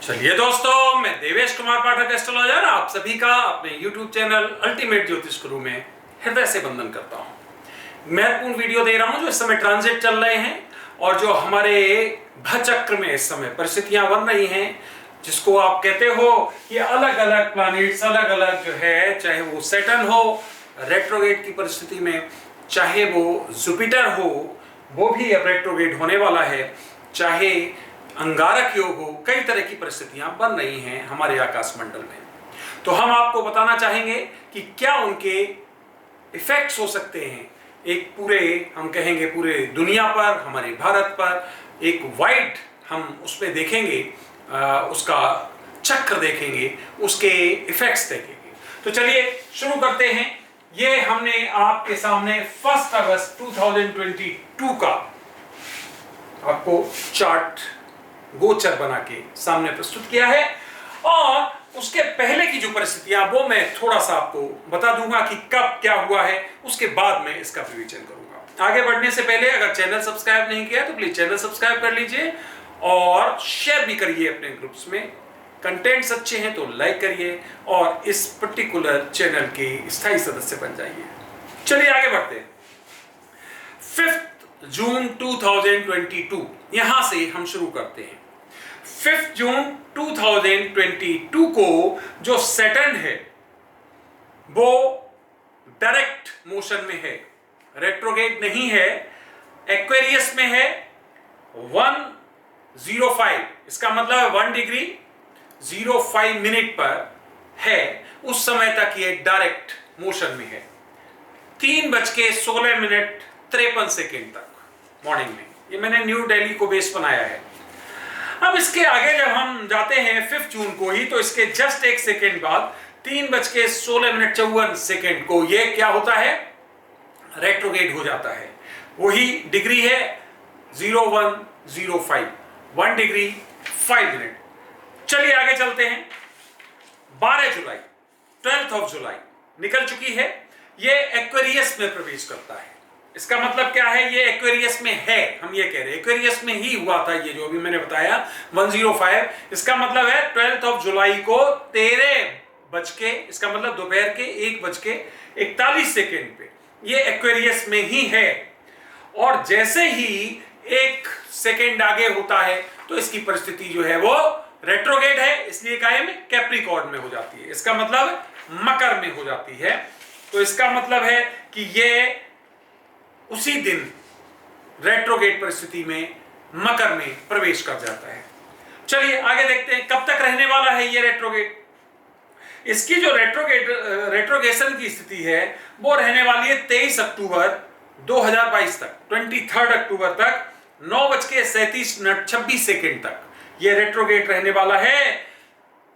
चलिए दोस्तों, मैं देवेश कुमार पाठक एस्ट्रोलॉजर आप सभी का अपने YouTube चैनल अल्टीमेट ज्योतिष गुरु में हृदय से वंदन करता हूं। महत्वपूर्ण वीडियो दे रहा हूं जो इस समय ट्रांजिट चल रहे हैं और जो हमारे भचक्र में इस समय परिस्थितियां बन रही हैं, जिसको आप कहते हो ये अलग अलग प्लैनेट्स अलग अलग जो है, चाहे वो सैटर्न हो रेट्रोगेट की परिस्थिति में, चाहे वो जुपिटर हो वो भी अब रेट्रोगेट होने वाला है, चाहे अंगारक योग हो, कई तरह की परिस्थितियां बन रही हैं हमारे आकाश मंडल में। तो हम आपको बताना चाहेंगे कि क्या उनके इफेक्ट्स हो सकते हैं एक पूरे, हम कहेंगे पूरे दुनिया पर, हमारे भारत पर एक वाइड हम उस पर देखेंगे, उसका चक्र देखेंगे, उसके इफेक्ट्स देखेंगे। तो चलिए शुरू करते हैं। ये हमने आपके सामने 1 अगस्त 2022 का आपको चार्ट गोचर बना के सामने प्रस्तुत किया है और उसके पहले की जो परिस्थितियां वो मैं थोड़ा सा आपको बता दूंगा कि कब क्या हुआ है, उसके बाद मैं इसका विवेचन करूंगा। आगे बढ़ने से पहले अगर चैनल सब्सक्राइब नहीं किया तो प्लीज चैनल सब्सक्राइब कर लीजिए और शेयर भी करिए अपने ग्रुप्स में। कंटेंट्स अच्छे हैं तो लाइक करिए और इस पर्टिकुलर चैनल के स्थायी सदस्य बन जाइए। चलिए आगे बढ़ते हैं। 5 जून 2022 यहां से हम शुरू करते हैं। 5 जून 2022 को जो सैटर्न है वो डायरेक्ट मोशन में है, रेट्रोगेट नहीं है, एक्वेरियस में है 105, इसका मतलब है 1 डिग्री 05 मिनट पर है। उस समय तक ये डायरेक्ट मोशन में है 3:16 तक मॉर्निंग में। ये मैंने न्यू दिल्ली को बेस बनाया है। अब इसके आगे जब हम जाते हैं 5 जून को ही, तो इसके जस्ट 1 सेकेंड बाद 3:16 को ये क्या होता है, रेट्रोगेट हो जाता है। वही डिग्री है 0105, 1 डिग्री 5 मिनट। चलिए आगे चलते हैं। 12 जुलाई 12 जुलाई निकल चुकी है, ये एक्वेरियस में प्रवेश करता है। इसका मतलब क्या है, ये एक्वेरियस में है, हम ये कह रहे हैं एक्वेरियस में ही हुआ था। ये जो अभी मैंने बताया 105, इसका मतलब है 12 जुलाई को 13 बज के, इसका मतलब दोपहर के 1:41 पे ये एक्वेरियस में ही है। और जैसे ही 1 सेकेंड आगे होता है तो इसकी परिस्थिति जो है वो रेट्रोगेट है, इसलिए कायम कैप्रिकॉर्न में हो जाती है। इसका मतलब मकर में हो जाती है। तो इसका मतलब है कि ये उसी दिन रेट्रोगेट परिस्थिति में मकर में प्रवेश कर जाता है। चलिए आगे देखते हैं कब तक रहने वाला है ये रेट्रोगेट। इसकी जो रेट्रोगेशन की स्थिति है वो रहने वाली है 23 अक्टूबर 2022 तक, 23 अक्टूबर तक 9:37 तक ये रेट्रोगेट रहने वाला है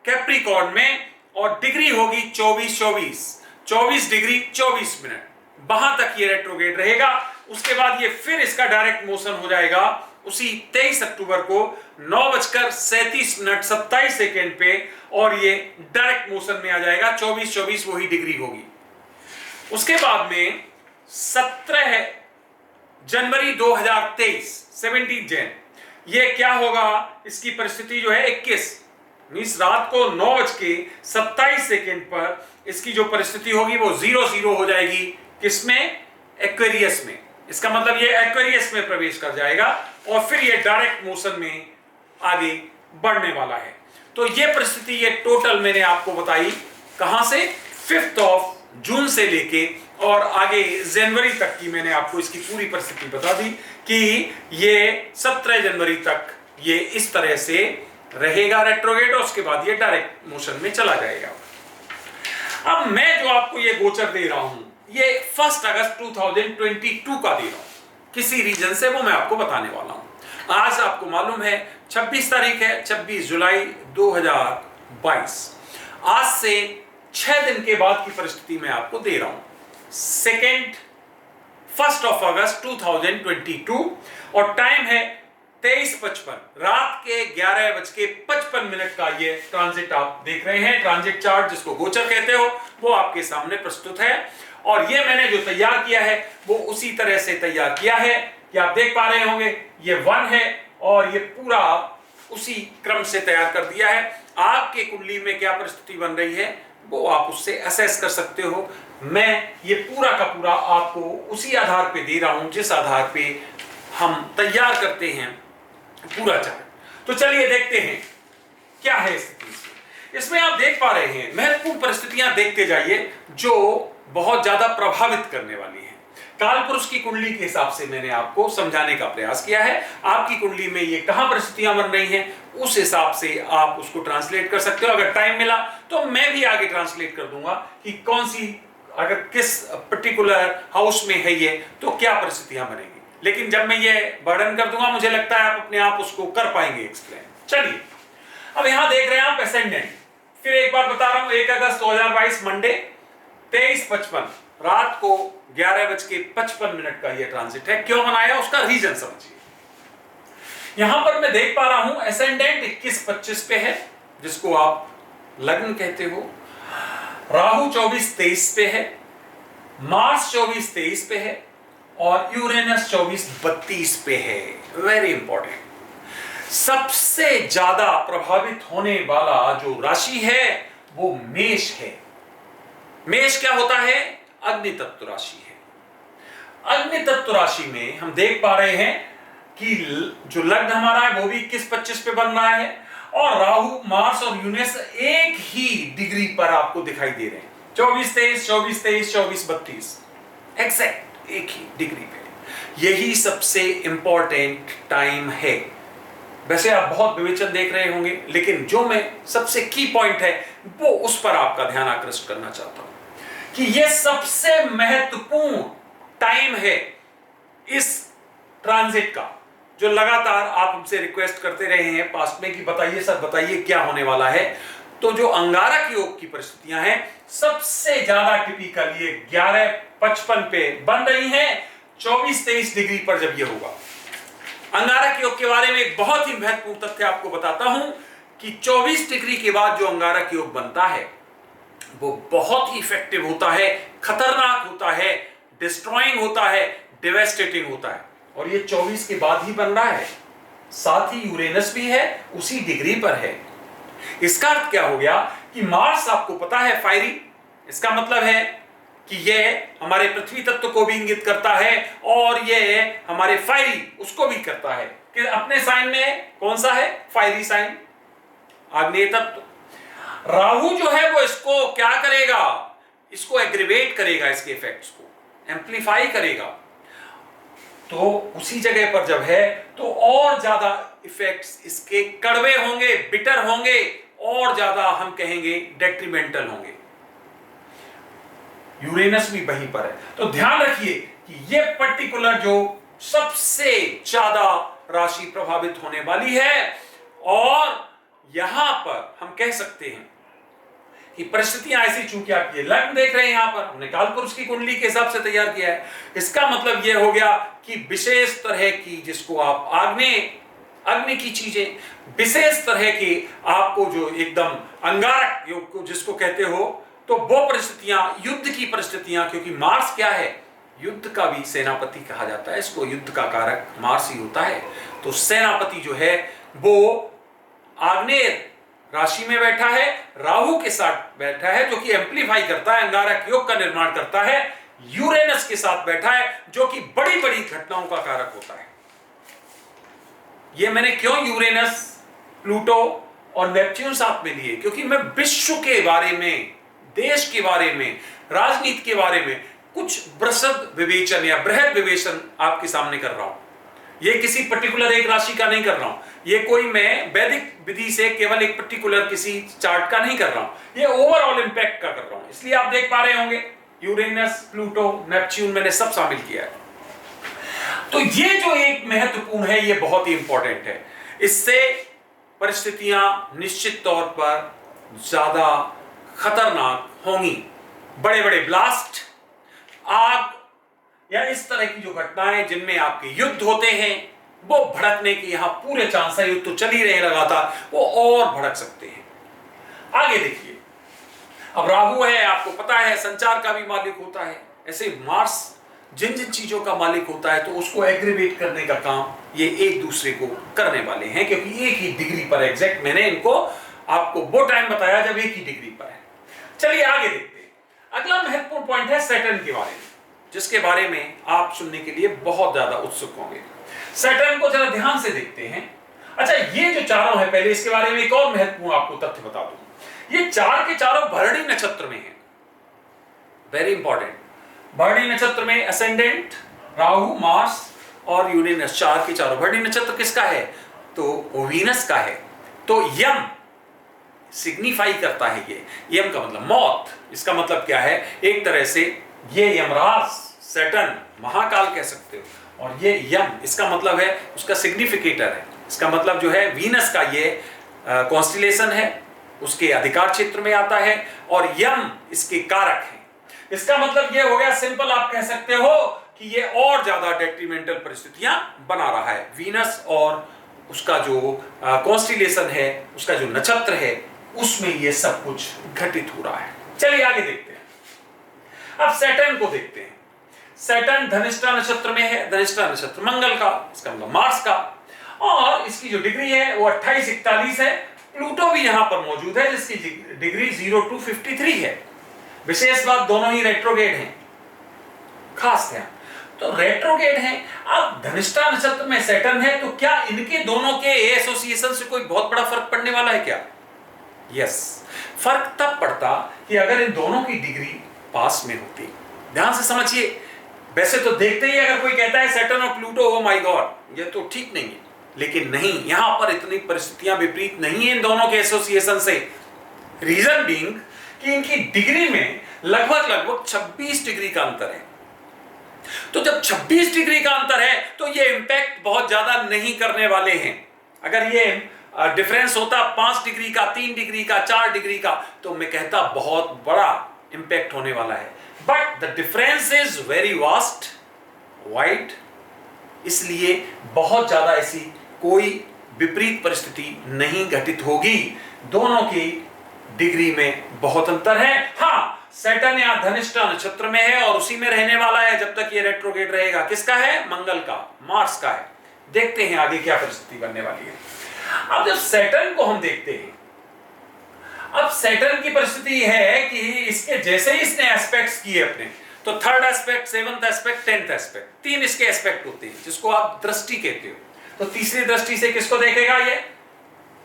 कैप्रिकॉर्न में। और डिग्री होगी 24 डिग्री 24 मिनट, वहां तक ये रेट्रोगेट रहेगा। उसके बाद ये फिर इसका डायरेक्ट मोशन हो जाएगा उसी 23 अक्टूबर को 9:37 पे, और ये डायरेक्ट मोशन में आ जाएगा। 24 वही डिग्री होगी। उसके बाद में 17 जनवरी 2023 17 जैन ये क्या होगा, इसकी परिस्थिति जो है 21 मीन्स रात को 9:27 पर इसकी जो परिस्थिति होगी वो 00 हो जाएगी। किसमें, एक्वेरियस में। इसका मतलब ये एक्वेरियस में प्रवेश कर जाएगा और फिर ये डायरेक्ट मोशन में आगे बढ़ने वाला है। तो ये परिस्थिति ये टोटल मैंने आपको बताई कहां से, 5 जून से लेके और आगे जनवरी तक की मैंने आपको इसकी पूरी परिस्थिति बता दी कि ये 17 जनवरी तक ये इस तरह से रहेगा रेट्रोगेट और उसके बाद ये डायरेक्ट मोशन में चला जाएगा। अब मैं जो आपको ये गोचर दे रहा हूं ये 1 अगस्त 2022 का दे रहा हूं, किसी रीजन से वो मैं आपको बताने वाला हूं। आज आपको मालूम है 26 तारीख है, 26 जुलाई 2022। आज से 6 दिन के बाद की परिस्थिति मैं आपको दे रहा हूं। 1 अगस्त 2022 और टाइम है 23:55, रात के 11:55 का ये ट्रांजिट आप देख रहे हैं। ट्रांजिट चार्ट जिसको गोचर कहते हो वो आपके सामने प्रस्तुत है और ये मैंने जो तैयार किया है वो उसी तरह से तैयार किया है कि आप देख पा रहे होंगे ये 1 है और ये पूरा उसी क्रम से तैयार कर दिया है। आपके कुंडली में क्या परिस्थिति बन रही है वो आप उससे असेस कर सकते हो। मैं ये पूरा का पूरा आपको उसी आधार पे दे रहा हूं जिस आधार पे हम तैयार करते हैं पूरा चार्ट। तो चलिए देखते हैं क्या है स्थिति। इसमें आप देख पा रहे हैं महत्वपूर्ण परिस्थितियां देखते जाइए जो बहुत ज्यादा प्रभावित करने वाली है। कालपुरुष की कुंडली के हिसाब से मैंने आपको समझाने का प्रयास किया है। आपकी कुंडली में ये कहां परिस्थितियां बन रही हैं उस हिसाब से आप उसको ट्रांसलेट कर सकते हो। अगर टाइम मिला तो मैं भी आगे ट्रांसलेट कर दूंगा कि कौन सी, अगर किस पर्टिकुलर हाउस में है ये तो क्या परिस्थितियां बनेगी। लेकिन जब मैं ये वर्णन कर दूंगा मुझे लगता है आप अपने आप उसको कर पाएंगे एक्सप्लेन। चलिए अब यहां देख रहे हैं आप एसेंडेंट। फिर एक बार बता रहा हूं 1 अगस्त 2022 मंडे 23:55 रात को 11:55 का यह ट्रांजिट है। क्यों बनाया उसका रीजन समझिए। यहां पर मैं देख पा रहा हूं एसेंडेंट 21-25 पे है जिसको आप लग्न कहते हो। राहु 24-23 पे है, मार्स 24-23 पे है और यूरेनस 24-32 पे है। Very important. सबसे ज्यादा प्रभावित होने वाला जो राशि है वो मेष है। मेष क्या होता है? अग्नि तत्व राशि है। अग्नि तत्व राशि में हम देख पा रहे हैं कि जो लग्न हमारा है वो भी 21-25 पे बन रहा है और राहु, मार्स और यूरेनस एक ही डिग्री पर आपको दिखाई दे रहे हैं। 24-23, 24-23, 24-32 एग्जैक्ट एक ही डिग्री पे। यही सबसे इंपॉर्टेंट टाइम है। वैसे आप बहुत विवेचन देख रहे होंगे लेकिन जो मैं सबसे की पॉइंट है वो उस पर आपका ध्यान आकृष्ट करना चाहता हूं कि यह सबसे महत्वपूर्ण टाइम है इस ट्रांजिट का, जो लगातार आप हमसे रिक्वेस्ट करते रहे हैं पास्ट में कि बताइए सर बताइए क्या होने वाला है। तो जो अंगारक योग की परिस्थितियां हैं सबसे ज्यादा टिपिकल ये 11:55 पे बन रही हैं 24-23 डिग्री पर जब ये होगा। अंगारक योग के बारे में एक बहुत ही महत्वपूर्ण तथ्य आपको बताता हूं कि 24 डिग्री के बाद जो अंगारक योग बनता है वो बहुत ही इफेक्टिव होता है, खतरनाक होता है, डिस्ट्रॉइंग होता है, डिवेस्टेटिंग होता है और ये 24 के बाद ही बन रहा है। साथ ही यूरेनस भी है उसी डिग्री पर है। इसका अर्थ क्या हो गया कि मार्स आपको पता है फायरी, इसका मतलब है कि यह हमारे पृथ्वी तत्व को भी इंगित करता है और यह हमारे फायरी उसको भी करता है कि अपने साइन में कौन सा है? फायरी साइन, आग्नेय तत्व। राहु जो है वो इसको क्या करेगा? इसको एग्रीवेट करेगा, इसके इफेक्ट्स को एम्प्लीफाई करेगा। तो उसी जगह पर जब है तो और ज्यादा इफेक्ट्स इसके कड़वे होंगे, बिटर होंगे और ज्यादा हम कहेंगे डेट्रीमेंटल होंगे। यूरेनस भी वहीं पर है। तो ध्यान रखिए कि ये पर्टिकुलर जो सबसे ज्यादा राशि प्रभावित होने वाली है और यहां पर हम कह सकते हैं कि परिस्थितियां ऐसी, चूंकि आप ये लग्न देख रहे हैं यहां पर हमने कालपुरुष की कुंडली के हिसाब से तैयार किया है। इसका मतलब यह हो गया कि विशेष तरह की जिसको आप अग्नि की चीजें, विशेष तरह की आपको जो एकदम अंगारक योग को जिसको कहते हो, तो वो परिस्थितियां, युद्ध की परिस्थितियां, क्योंकि मार्स क्या है? युद्ध का भी सेनापति कहा जाता है, इसको युद्ध का कारक मार्स ही होता है। तो सेनापति जो है वो आग्नेय राशि में बैठा है, राहु के साथ बैठा है जो कि एम्प्लीफाई करता है, अंगारक योग का निर्माण करता है। यूरेनस के साथ बैठा है जो कि बड़ी बड़ी घटनाओं का कारक होता है। ये मैंने क्यों यूरेनस, प्लूटो और नेपच्यून साथ में लिए? क्योंकि मैं विश्व के बारे में, देश के बारे में, राजनीति के बारे में कुछ बृहद विवेचन या बृहद विवेचन आपके सामने कर रहा हूं। ये किसी पर्टिकुलर एक राशि का नहीं कर रहा हूं, ये कोई मैं वैदिक विधि से केवल एक पर्टिकुलर किसी चार्ट का नहीं कर रहा हूं, ये ओवरऑल इंपैक्ट का कर रहा हूं। इसलिए आप देख पा रहे होंगे यूरेनस, प्लूटो, नेपच्यून मैंने सब शामिल किया है। तो ये जो एक महत्वपूर्ण है ये बहुत ही इंपॉर्टेंट है। इससे परिस्थितियां निश्चित तौर पर ज्यादा खतरनाक होंगी। बड़े बड़े ब्लास्ट, आग या इस तरह की जो घटनाएं जिनमें आपके युद्ध होते हैं वो भड़कने के यहां पूरे चांस है। युद्ध तो चल ही रहे लगातार, वो और भड़क सकते हैं। आगे देखिए, अब राहु है, आपको पता है संचार का भी मालिक होता है। ऐसे मार्स जिन जिन चीजों का मालिक होता है तो उसको एग्रीवेट करने का काम ये एक दूसरे को करने वाले हैं, क्योंकि एक ही डिग्री पर एग्जैक्ट मैंने इनको आपको वो टाइम बताया जब एक ही डिग्री पर है। चलिए आगे देखते हैं। अगला महत्वपूर्ण पॉइंट है सैटर्न के बारे में, जिसके बारे में आप सुनने के लिए बहुत ज्यादा उत्सुक होंगे। सैटर्न को जरा ध्यान से देखते हैं। अच्छा, ये जो चारों है, पहले इसके बारे में एक और महत्वपूर्ण आपको तथ्य बता दूं, ये चार के चारों भरणी नक्षत्र में है। Very important. भरणी नक्षत्र में असेंडेंट राहु, मार्स और यूरेनस, चार के चारों। भरणी नक्षत्र किसका है? तो वीनस का है। तो यम सिग्निफाई करता है, ये यम का मतलब मौत। इसका मतलब क्या है? एक तरह से ये यमराज, सैटर्न, महाकाल कह सकते हो, और ये यम इसका मतलब है उसका सिग्निफिकेटर है। इसका मतलब जो है वीनस का ये कॉन्स्टिलेशन है, उसके अधिकार क्षेत्र में आता है, और यम इसके कारक है। इसका मतलब ये हो गया, सिंपल आप कह सकते हो कि ये और ज्यादा डेट्रीमेंटल परिस्थितियां बना रहा है। वीनस और उसका जो कॉन्स्टिलेशन है, उसका जो नक्षत्र है, उसमें ये सब कुछ घटित हो रहा है। चलिए आगे देखते हैं। अब सैटर्न को देखते हैं। सैटर्न धनिष्ठा नक्षत्र में है। धनिष्ठा नक्षत्र मंगल का, इसका मतलब मार्स का, और इसकी जो डिग्री है वो 28-41 है। प्लूटो भी यहां पर मौजूद है, जिसकी डिग्री 0 to 53 है। विशेष बात, दोनों ही रेट्रोगेड हैं। खास ध्यान, तो रेट्रोगेड हैं। अब धनिष्ठा नक्षत्र में सैटर्न है, तो क्या इनके दोनों के एसोसिएशन से कोई बहुत बड़ा फर्क पड़ने वाला है क्या? यस, फर्क तब पड़ता कि अगर इन दोनों की डिग्री पास में होती। ध्यान से समझिए। वैसे तो देखते ही अगर कोई कहता है सैटर्न और प्लूटो, ओ माय गॉड, ये तो ठीक नहीं है, लेकिन नहीं, यहां पर इतनी परिस्थितियां विपरीत नहीं है इन दोनों के एसोसिएशन से। रीजन बीइंग कि इनकी डिग्री में लगभग 26 डिग्री का अंतर है। तो जब 26 डिग्री का अंतर है तो ये इंपैक्ट बहुत ज्यादा नहीं करने वाले हैं। अगर ये डिफरेंस होता 5 डिग्री का, 3 डिग्री का, 4 डिग्री का, तो मैं कहता बहुत बड़ा इंपैक्ट होने वाला है। But the difference is very vast, wide, इसलिए बहुत ज्यादा ऐसी कोई विपरीत परिस्थिति नहीं घटित होगी। दोनों की डिग्री में बहुत अंतर है। हाँ, सैटर्न या धनिष्ठा नक्षत्र में है और उसी में रहने वाला है जब तक ये रेट्रोगेड रहेगा। किसका है? मंगल का, मार्स का है। देखते हैं आगे क्या परिस्थिति बनने वाली है। अब जब सैटर्न को हम देखते हैं, अब सैटर्न की परिस्थिति है कि इसके जैसे ही इसने एस्पेक्ट्स किए अपने, तो third aspect, seventh aspect, 10th aspect, 3 इसके एस्पेक्ट होते हैं, जिसको आप दृष्टि कहते हो। तो तीसरी दृष्टि से किसको देखेगा? ये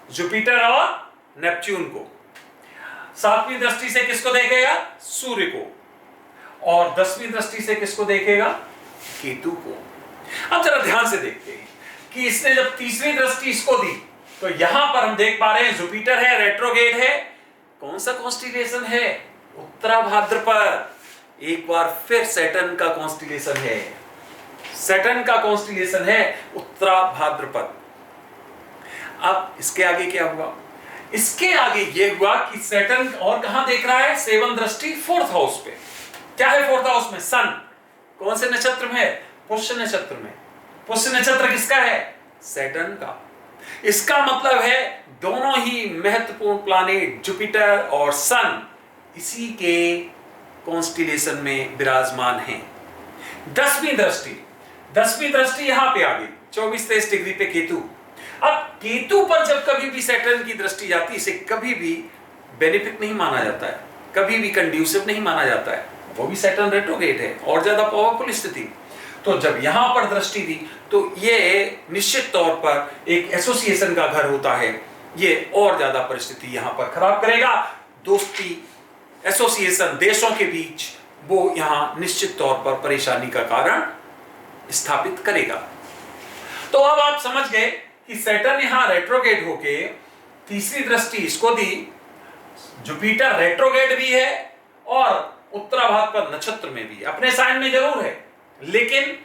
जुपिटर और नेपच्यून को। 7वीं दृष्टि से किसको देखेगा? सूर्य को। और 10वीं दृष्टि से किसको देखेगा? केतु को। अब जरा ध्यान से देखते हैं कि इसने जब तीसरी दृष्टि इसको दी, तो यहां पर हम देख पा रहे हैं जुपिटर है, रेट्रोगेड है। कौन सा कॉन्स्टिलेशन है? उत्तरा भाद्रपद। एक बार फिर सैटर्न का कॉन्स्टिलेशन है। सैटर्न का कॉन्स्टिलेशन है उत्तरा भाद्रपद। अब इसके आगे क्या हुआ? इसके आगे यह हुआ कि सैटर्न और कहां देख रहा है? 7 दृष्टि 4th हाउस पे। क्या है 4th हाउस में? सन। कौन से नक्षत्र में है? पुष्य नक्षत्र में। पुष्य नक्षत्र किसका है? सैटर्न का। इसका मतलब है दोनों ही महत्वपूर्ण प्लैनेट जुपिटर और सन इसी के कॉन्स्टिलेशन में विराजमान हैं। 10वीं दृष्टि यहां पे आ गई 24-23 डिग्री पे केतु। अब केतु पर जब कभी भी सैटर्न की दृष्टि जाती, इसे कभी भी बेनिफिट नहीं माना जाता है, कभी भी कंड्यूसिव नहीं माना जाता है। वो भी सैटर्न रेट्रोगेड है और ज्यादा पावरफुल स्थिति। तो जब यहां पर दृष्टि दी तो ये निश्चित तौर पर एक एसोसिएशन का घर होता है, ये और ज्यादा परिस्थिति यहां पर खराब करेगा। दोस्ती, एसोसिएशन देशों के बीच, वो यहां निश्चित तौर पर परेशानी का कारण स्थापित करेगा। तो अब आप समझ गए कि सैटर्न यहां रेट्रोगेड होके तीसरी दृष्टि इसको दी। जुपिटर रेट्रोगेड भी है और उत्तरा भाद्रपद नक्षत्र में भी, अपने साइन में जरूर है, लेकिन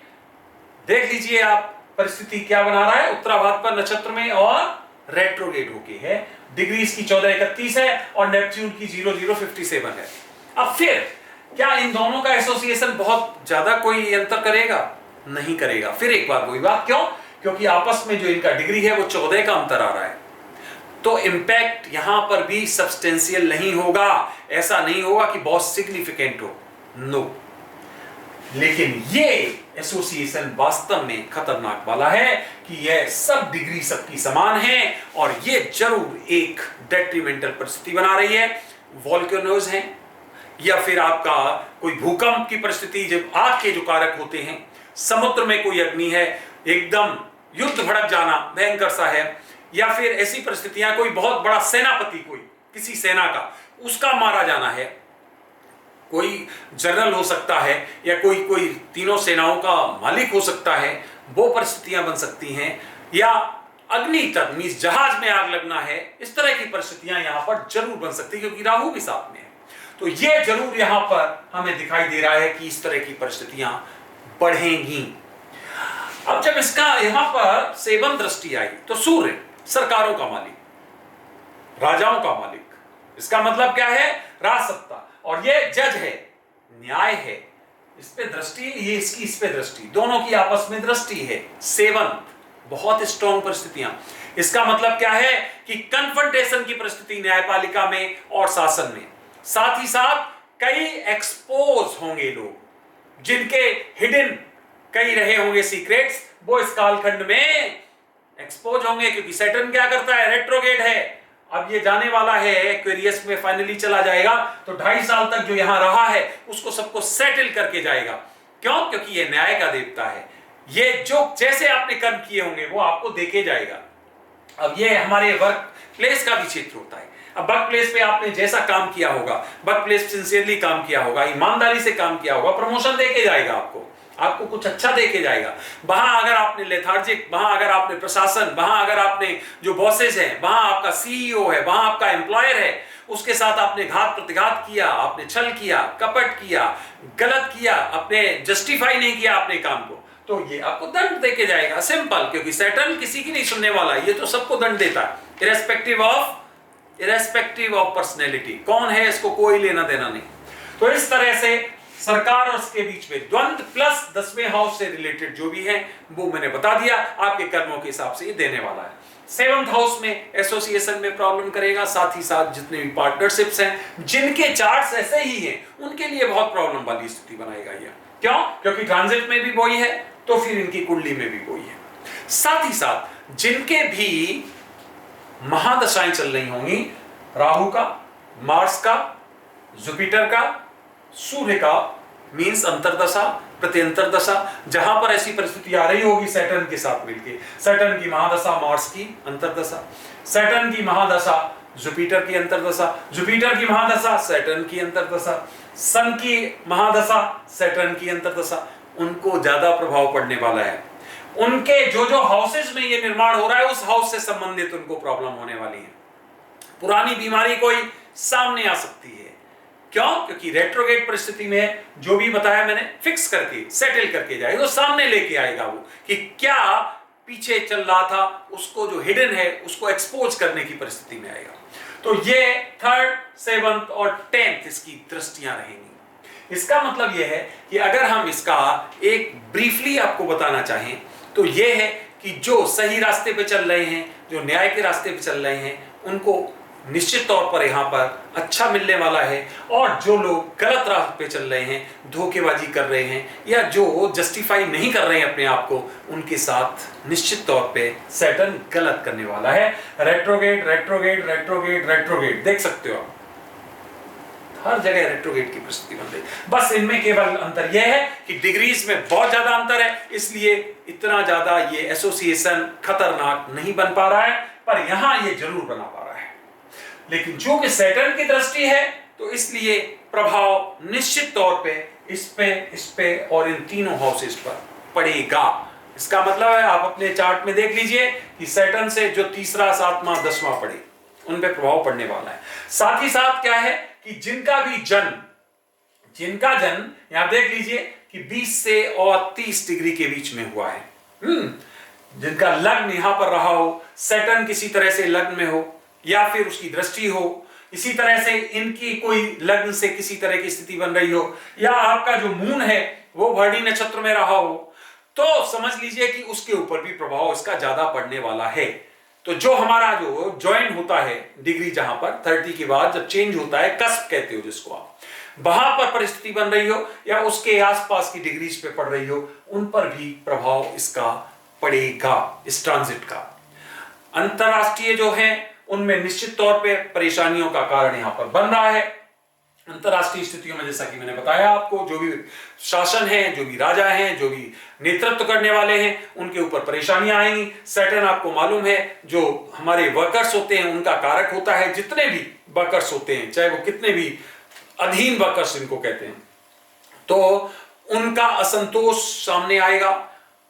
देख लीजिए आप परिस्थिति क्या बना रहा है। उत्तरा भाद्रपद नक्षत्र में और रेट्रोगेड होके है। डिग्री इसकी 14-31 है और नेपच्यून की 0057 है। अब फिर क्या इन दोनों का एसोसिएशन बहुत ज्यादा कोई अंतर करेगा? नहीं करेगा। फिर एक बार वही बात, क्यों? क्योंकि आपस में जो इनका डिग्री है वो 14 का अंतर आ रहा है। तो इंपैक्ट यहां पर भी सब्सटेंशियल नहीं होगा। ऐसा नहीं होगा कि बहुत सिग्निफिकेंट हो। नो, लेकिन ये एसोसिएशन वास्तव में खतरनाक वाला है कि यह सब डिग्री सबकी समान है और ये जरूर एक डेट्रीमेंटल परिस्थिति बना रही है। वॉल्केनोज हैं या फिर आपका कोई भूकंप की परिस्थिति, जब आग के जो कारक होते हैं, समुद्र में कोई अग्नि है, एकदम युद्ध भड़क जाना भयंकर सा है, या फिर ऐसी परिस्थितियां कोई बहुत बड़ा सेनापति, कोई किसी सेना का उसका मारा जाना है, कोई जनरल हो सकता है या कोई तीनों सेनाओं का मालिक हो सकता है, वो परिस्थितियां बन सकती हैं, या अग्नि तक मींस जहाज में आग लगना है, इस तरह की परिस्थितियां यहां पर जरूर बन सकती है क्योंकि राहु भी साथ में है। तो ये जरूर यहां पर हमें दिखाई दे रहा है कि इस तरह की परिस्थितियां बढ़ेंगी। अब जब इसका यहां पर सेवन दृष्टि आई तो सूर्य सरकारों का मालिक, राजाओं का मालिक, इसका मतलब क्या है? राज सत्ता, और ये जज है, न्याय है, इस पे दृष्टि, ये इसकी इस पे दृष्टि, दोनों की आपस में दृष्टि है। सेवन बहुत स्ट्रॉन्ग परिस्थितियां। इसका मतलब क्या है कि कन्फ्रंटेशन की परिस्थिति न्यायपालिका में और शासन में, साथ ही साथ कई एक्सपोज होंगे लोग जिनके हिडन कई रहे होंगे सीक्रेट्स, वो इस कालखंड में एक्सपोज होंगे क्योंकि सैटर्न क्या करता है? रेट्रोगेट है। अब ये जाने वाला है एक्वेरियस में, फाइनली चला जाएगा, तो 2.5 साल तक जो यहां रहा है उसको सबको सेटल करके जाएगा। क्यों? क्योंकि ये न्याय का देवता है। ये जो जैसे आपने कर्म किए होंगे वो आपको देके जाएगा। अब ये हमारे वर्क प्लेस का भी क्षेत्र होता है। अब वर्क प्लेस पे आपने जैसा काम किया होगा, वर्क प्लेस सिंसियरली काम किया होगा, ईमानदारी से काम किया होगा, प्रमोशन देके जाएगा आपको कुछ अच्छा देके जाएगा। वहां अगर आपने लेथार्जिक, वहां अगर आपने प्रशासन, वहां अगर आपने जो बॉसेस हैं, वहां आपका सीईओ है, वहां आपका एम्प्लॉयर है, उसके साथ आपने घात प्रतिघात किया, आपने छल किया, कपट किया, गलत किया, आपने जस्टिफाई नहीं किया अपने काम को, तो ये आपको दंड देके जाएगा। सिंपल, क्योंकि सैटर्न किसी की नहीं सुनने वाला, ये तो सबको दंड देता है, इरेस्पेक्टिव ऑफ पर्सनैलिटी। कौन है इसको कोई लेना देना नहीं। तो इस तरह से सरकार और उसके बीच में द्वंद्व प्लस 10वें हाउस से रिलेटेड जो भी है वो मैंने बता दिया, आपके कर्मों के हिसाब से ये देने वाला है। 7th हाउस में एसोसिएशन में प्रॉब्लम करेगा, साथ ही साथ जितने भी पार्टनरशिप्स हैं जिनके चार्ट्स ऐसे ही हैं उनके लिए बहुत प्रॉब्लम वाली स्थिति बनाएगा ये। क्यों? क्योंकि ट्रांजिट में भी वही है, तो फिर इनकी कुंडली में भी वही है। साथ ही साथ जिनके भी महादशाएं चल रही होंगी, राहु का, मार्स का, जुपिटर का, सूर्य का, मींस अंतरदशा, प्रत्यंतर दशा, जहां पर ऐसी परिस्थिति आ रही होगी सैटर्न के साथ मिलके, सैटर्न की महादशा मार्स की अंतरदशा, सैटर्न की महादशा जुपिटर की अंतरदशा, जुपिटर की महादशा सैटर्न की अंतरदशा, सन की महादशा सैटर्न की अंतरदशा, उनको ज्यादा प्रभाव पड़ने वाला है। उनके जो जो हाउसेस में ये निर्माण हो रहा है उस हाउस से संबंधित उनको प्रॉब्लम होने वाली है। पुरानी बीमारी कोई सामने आ सकती है। क्यों? क्योंकि रेट्रोगेट परिस्थिति में जो भी बताया मैंने फिक्स करके सेटल करके जाएगा, तो सामने लेके आएगा वो कि क्या पीछे चल रहा था, उसको जो हिडन है उसको एक्सपोज करने की परिस्थिति में आएगा। तो ये 3rd, 7th और 10th इसकी दृष्टियां रहेंगी। इसका मतलब यह है कि अगर हम इसका एक ब्रीफली आपको बताना चाहें तो यह है कि जो सही रास्ते पे चल रहे हैं, जो न्याय के रास्ते पे चल रहे हैं, उनको निश्चित तौर पर यहां पर अच्छा मिलने वाला है, और जो लोग गलत राह पे चल रहे हैं, धोखेबाजी कर रहे हैं या जो जस्टिफाई नहीं कर रहे हैं अपने आप को, उनके साथ निश्चित तौर पे सैटर्न गलत करने वाला है। रेट्रोगेट रेट्रोगेट रेट्रोगेट रेट्रोगेट देख सकते हो आप, हर जगह रेट्रोगेट की परिस्थिति बन रही। बस इनमें केवल अंतर यह है कि डिग्रीज में बहुत ज्यादा अंतर है, इसलिए इतना ज्यादा ये एसोसिएशन खतरनाक नहीं बन पा रहा है, पर यहां ये जरूर बना पा रहा है। लेकिन जो कि सैटर्न की दृष्टि है तो इसलिए प्रभाव निश्चित तौर पे इस पे और इन तीनों हाउसेस पर पड़ेगा। इसका मतलब है आप अपने चार्ट में देख लीजिए कि सैटर्न से जो 3रा, 7वां, 10वां पड़े उन पे प्रभाव पड़ने वाला है। साथ ही साथ क्या है कि जिनका जन्म यहां देख लीजिए कि 20 से और 30 डिग्री के बीच में हुआ है, जिनका लग्न यहां पर रहा हो, सैटर्न किसी तरह से लग्न में हो या फिर उसकी दृष्टि हो, इसी तरह से इनकी कोई लग्न से किसी तरह की स्थिति बन रही हो, या आपका जो मून है वो भरणी नक्षत्र में रहा हो, तो समझ लीजिए कि उसके ऊपर भी प्रभाव इसका ज्यादा पड़ने वाला है। तो जो हमारा जो ज्वाइन होता है डिग्री, जहां पर 30 के बाद जब चेंज होता है, कस्प कहते हो जिसको आप, वहां पर परिस्थिति बन रही हो या उसके आसपास की डिग्रीज पे पड़ रही हो, उन पर भी प्रभाव इसका पड़ेगा, इस ट्रांजिट का। अंतरराष्ट्रीय जो है उनमें निश्चित तौर पे परेशानियों का कारण यहां पर बन रहा है। अंतरराष्ट्रीय स्थितियों में जैसा कि मैंने बताया आपको, जो भी शासन है, जो भी राजा हैं, जो भी नेतृत्व करने वाले हैं, उनके ऊपर परेशानियां आएंगी। सैटर्न आपको मालूम है जो हमारे वर्कर्स होते हैं उनका कारक होता है। जितने भी वर्कर्स होते हैं, चाहे वो कितने भी अधीन वर्कर्स इनको कहते हैं, तो उनका असंतोष सामने आएगा,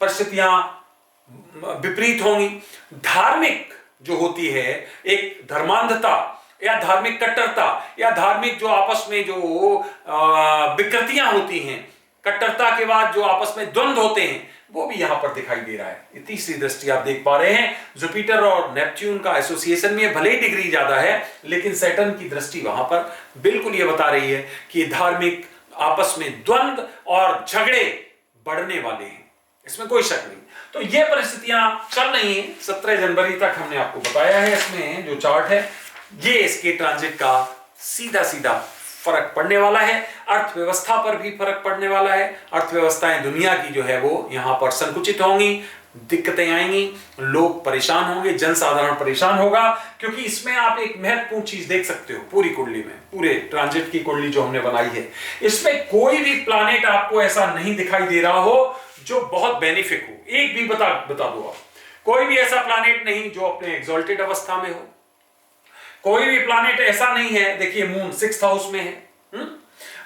परिस्थितियां विपरीत होंगी। धार्मिक जो होती है, एक धर्मांधता या धार्मिक कट्टरता या धार्मिक जो आपस में जो विकृतियां होती हैं, कट्टरता के बाद जो आपस में द्वंद्व होते हैं, वो भी यहां पर दिखाई दे रहा है। ये तीसरी दृष्टि आप देख पा रहे हैं। जुपिटर और नेपच्यून का एसोसिएशन में भले ही डिग्री ज्यादा है, लेकिन सैटर्न की दृष्टि वहां पर बिल्कुल ये बता रही है कि धार्मिक आपस में द्वंद्व और झगड़े बढ़ने वाले हैं, इसमें कोई शक नहीं। तो ये परिस्थितियां चल रही हैं 17 जनवरी तक, हमने आपको बताया है। इसमें जो चार्ट है ये इसके ट्रांजिट का सीधा सीधा फर्क पड़ने वाला है। अर्थव्यवस्था पर भी फर्क पड़ने वाला है। अर्थव्यवस्थाएं दुनिया की जो है वो यहां पर संकुचित होंगी, दिक्कतें आएंगी, लोग परेशान होंगे, जनसाधारण परेशान होगा। क्योंकि इसमें आप एक महत्वपूर्ण चीज देख सकते हो पूरी कुंडली में, पूरे ट्रांजिट की कुंडली जो हमने बनाई है, इसमें कोई भी प्लैनेट आपको ऐसा नहीं दिखाई दे रहा हो जो बहुत बेनिफिक हो। एक भी बता दो आप, कोई भी ऐसा प्लैनेट नहीं जो अपने एग्जॉल्टेड अवस्था में हो। कोई भी प्लैनेट ऐसा नहीं है। देखिए मून 6th हाउस में है,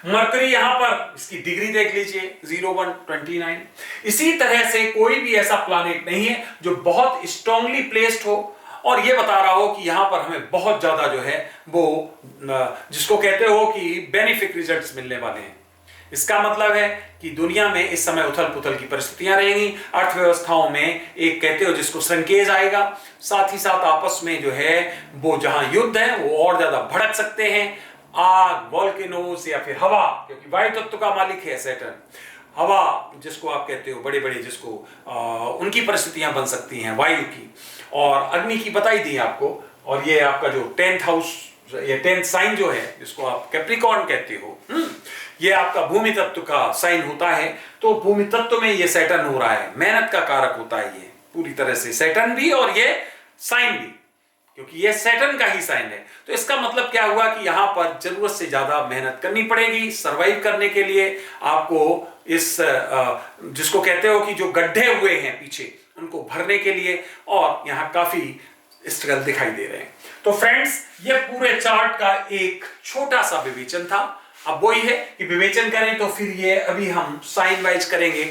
मरकरी यहां पर, इसकी डिग्री देख लीजिए 0129। इसी तरह से कोई भी ऐसा प्लैनेट नहीं है जो बहुत स्ट्रांगली प्लेस्ड हो और ये बता रहा हो कि यहां पर हमें बहुत ज्यादा जो है वो जिसको कहते हो कि बेनिफिक रिजल्ट्स मिलने वाले हैं। इसका मतलब है कि दुनिया में इस समय उथल पुथल की परिस्थितियां रहेंगी। अर्थव्यवस्थाओं में एक कहते हो जिसको संकेत आएगा, साथ ही साथ आपस में जो है वो जहां युद्ध है वो और ज्यादा भड़क सकते हैं। आग, वोल्केनोस या फिर हवा, क्योंकि वायु तत्व का मालिक है सैटर्न। हवा जिसको आप कहते हो बड़े बड़े जिसको उनकी परिस्थितियां बन सकती हैं, वायु की और अग्नि की बताई दी आपको। और ये आपका जो 10th हाउस, ये 10th साइन जो है जिसको आप कैप्रिकॉर्न कहते हो, ये आपका भूमि तत्व का साइन होता है। तो भूमि तत्व में ये सैटर्न हो रहा है, मेहनत का कारक होता है ये पूरी तरह से, सैटर्न भी और ये साइन भी, क्योंकि ये सैटर्न का ही साइन है। तो इसका मतलब क्या हुआ कि यहां पर जरूरत से ज्यादा मेहनत करनी पड़ेगी सरवाइव करने के लिए आपको। इस जिसको कहते हो कि जो गड्ढे हुए हैं पीछे, उनको भरने के लिए, और यहां काफी स्ट्रगल दिखाई दे रहे हैं। तो फ्रेंड्स, ये पूरे चार्ट का एक छोटा सा विवेचन था। अब वही है कि विवेचन करें तो फिर ये अभी हम साइन वाइज करेंगे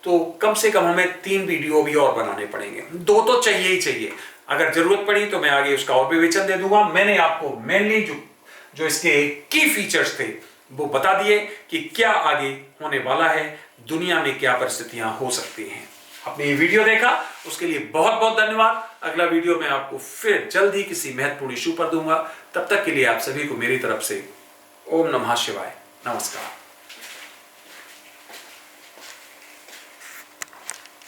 तो कम से कम हमें 3 वीडियो भी और बनाने पड़ेंगे, 2 तो चाहिए ही चाहिए। अगर जरूरत पड़ी तो मैं आगे उसका और विवेचन दे दूंगा। मैंने आपको मेनली जो इसके की फीचर्स थे वो बता दिए कि क्या आगे होने वाला है, दुनिया में क्या परिस्थितियां हो सकती हैं। आपने ये वीडियो देखा उसके लिए बहुत बहुत धन्यवाद। अगला वीडियो मैं आपको फिर जल्द ही किसी महत्वपूर्ण इशू पर दूंगा। तब तक के लिए आप सभी को मेरी तरफ से ओम नमः शिवाय, नमस्कार।